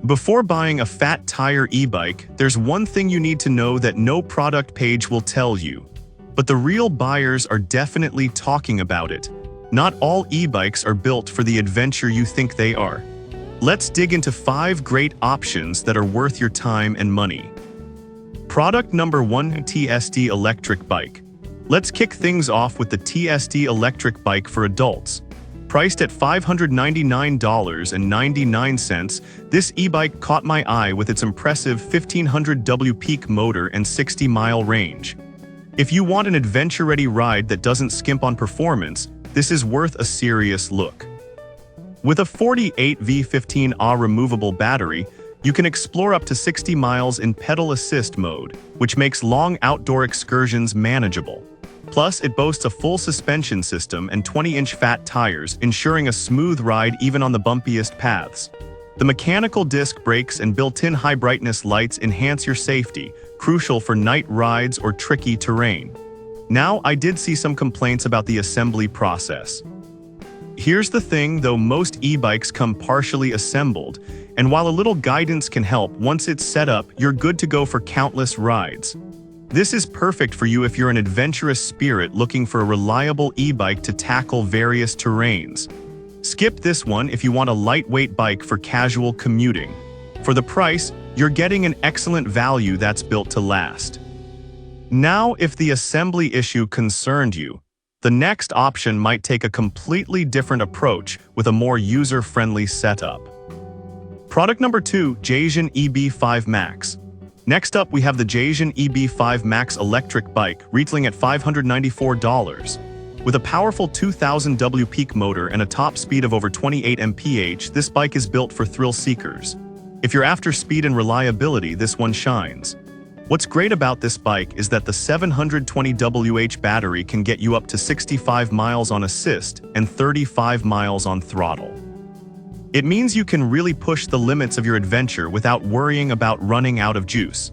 Before buying a fat tire e-bike, there's one thing you need to know that no product page will tell you. But the real buyers are definitely talking about it. Not all e-bikes are built for the adventure you think they are. Let's dig into 5 great options that are worth your time and money. Product number 1: TSD electric bike. Let's kick things off with the TSD electric bike for adults. Priced at $599.99, this e-bike caught my eye with its impressive 1500W peak motor and 60-mile range. If you want an adventure-ready ride that doesn't skimp on performance, this is worth a serious look. With a 48V15Ah removable battery, you can explore up to 60 miles in pedal assist mode, which makes long outdoor excursions manageable. Plus, it boasts a full suspension system and 20-inch fat tires, ensuring a smooth ride even on the bumpiest paths. The mechanical disc brakes and built-in high-brightness lights enhance your safety, crucial for night rides or tricky terrain. Now, I did see some complaints about the assembly process. Here's the thing, though, most e-bikes come partially assembled, and while a little guidance can help, once it's set up, you're good to go for countless rides. This is perfect for you if you're an adventurous spirit looking for a reliable e-bike to tackle various terrains. Skip this one if you want a lightweight bike for casual commuting. For the price, you're getting an excellent value that's built to last. Now, if the assembly issue concerned you, the next option might take a completely different approach with a more user-friendly setup. Product number 2: Jasian EB5 Max. Next up, we have the Jasian EB5 Max electric bike, retailing at $594. With a powerful 2000W peak motor and a top speed of over 28 mph, this bike is built for thrill seekers. If you're after speed and reliability, this one shines. What's great about this bike is that the 720Wh battery can get you up to 65 miles on assist and 35 miles on throttle. It means you can really push the limits of your adventure without worrying about running out of juice.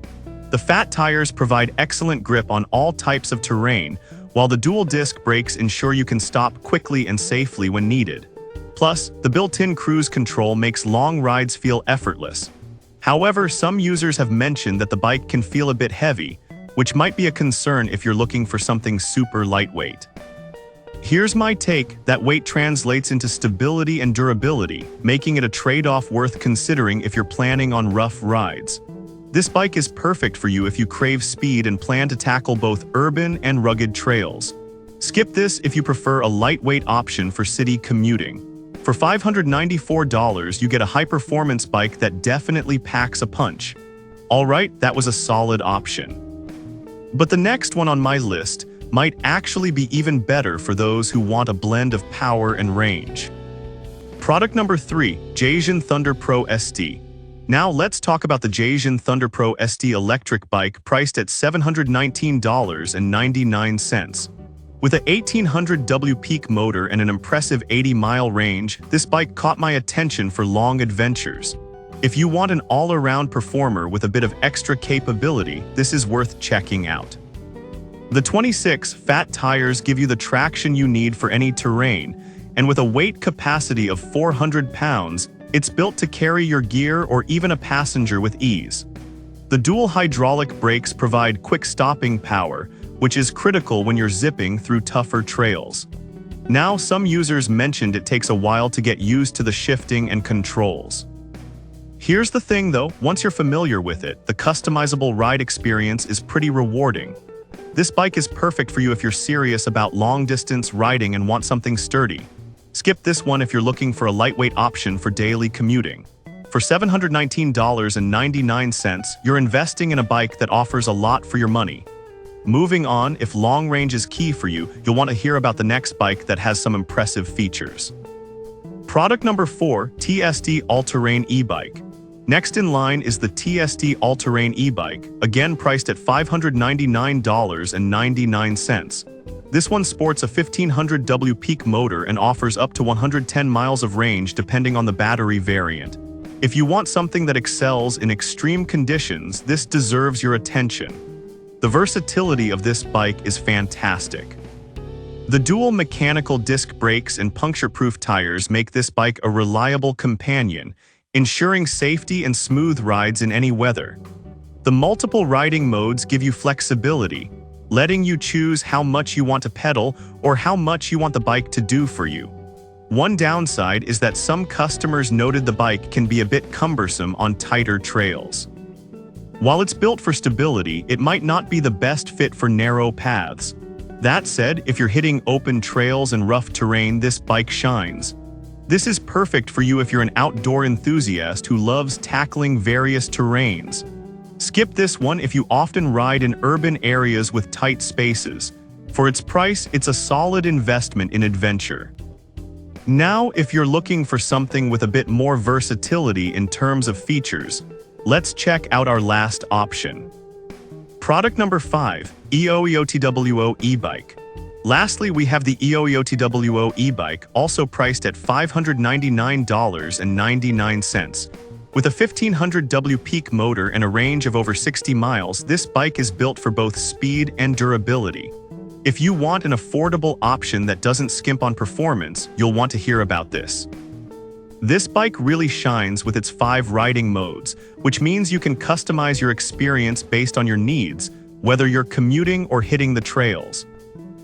The fat tires provide excellent grip on all types of terrain, while the dual-disc brakes ensure you can stop quickly and safely when needed. Plus, the built-in cruise control makes long rides feel effortless. However, some users have mentioned that the bike can feel a bit heavy, which might be a concern if you're looking for something super lightweight. Here's my take: that weight translates into stability and durability, making it a trade-off worth considering if you're planning on rough rides. This bike is perfect for you if you crave speed and plan to tackle both urban and rugged trails. Skip this if you prefer a lightweight option for city commuting. For $594, you get a high-performance bike that definitely packs a punch. Alright, that was a solid option. But the next one on my list might actually be even better for those who want a blend of power and range. Product number 3: Jasian Thunder Pro ST. Now let's talk about the Jasian Thunder Pro ST electric bike, priced at $719.99. With a 1800W peak motor and an impressive 80-mile range, this bike caught my attention for long adventures. If you want an all-around performer with a bit of extra capability, this is worth checking out. The 26 fat tires give you the traction you need for any terrain, and with a weight capacity of 400 pounds, it's built to carry your gear or even a passenger with ease. The dual hydraulic brakes provide quick stopping power, which is critical when you're zipping through tougher trails. Now, some users mentioned it takes a while to get used to the shifting and controls. Here's the thing though, once you're familiar with it, the customizable ride experience is pretty rewarding. This bike is perfect for you if you're serious about long-distance riding and want something sturdy. Skip this one if you're looking for a lightweight option for daily commuting. For $719.99, you're investing in a bike that offers a lot for your money. Moving on, if long range is key for you, you'll want to hear about the next bike that has some impressive features. Product number 4: TSD All-Terrain E-Bike. Next in line is the TSD All-Terrain e-bike, again priced at $599.99. This one sports a 1500W peak motor and offers up to 110 miles of range depending on the battery variant. If you want something that excels in extreme conditions, this deserves your attention. The versatility of this bike is fantastic. The dual mechanical disc brakes and puncture-proof tires make this bike a reliable companion, ensuring safety and smooth rides in any weather. The multiple riding modes give you flexibility, letting you choose how much you want to pedal or how much you want the bike to do for you. One downside is that some customers noted the bike can be a bit cumbersome on tighter trails. While it's built for stability, it might not be the best fit for narrow paths. That said, if you're hitting open trails and rough terrain, this bike shines. This is perfect for you if you're an outdoor enthusiast who loves tackling various terrains. Skip this one if you often ride in urban areas with tight spaces. For its price, it's a solid investment in adventure. Now, if you're looking for something with a bit more versatility in terms of features, let's check out our last option. Product number 5, EOEOTWO e-bike. Lastly, we have the EOEOTWO e-bike, also priced at $599.99. With a 1500W peak motor and a range of over 60 miles, this bike is built for both speed and durability. If you want an affordable option that doesn't skimp on performance, you'll want to hear about this. This bike really shines with its 5 riding modes, which means you can customize your experience based on your needs, whether you're commuting or hitting the trails.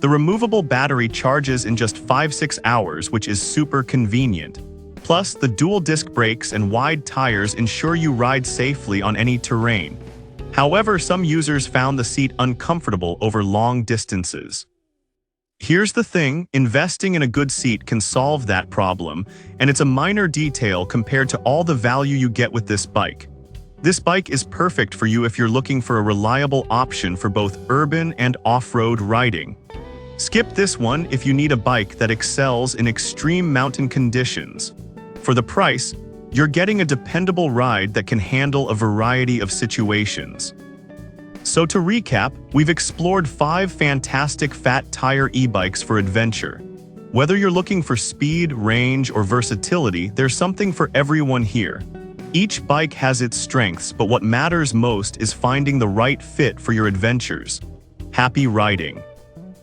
The removable battery charges in just 5-6 hours, which is super convenient. Plus, the dual disc brakes and wide tires ensure you ride safely on any terrain. However, some users found the seat uncomfortable over long distances. Here's the thing, investing in a good seat can solve that problem, and it's a minor detail compared to all the value you get with this bike. This bike is perfect for you if you're looking for a reliable option for both urban and off-road riding. Skip this one if you need a bike that excels in extreme mountain conditions. For the price, you're getting a dependable ride that can handle a variety of situations. So to recap, we've explored 5 fantastic fat tire e-bikes for adventure. Whether you're looking for speed, range, or versatility, there's something for everyone here. Each bike has its strengths, but what matters most is finding the right fit for your adventures. Happy riding!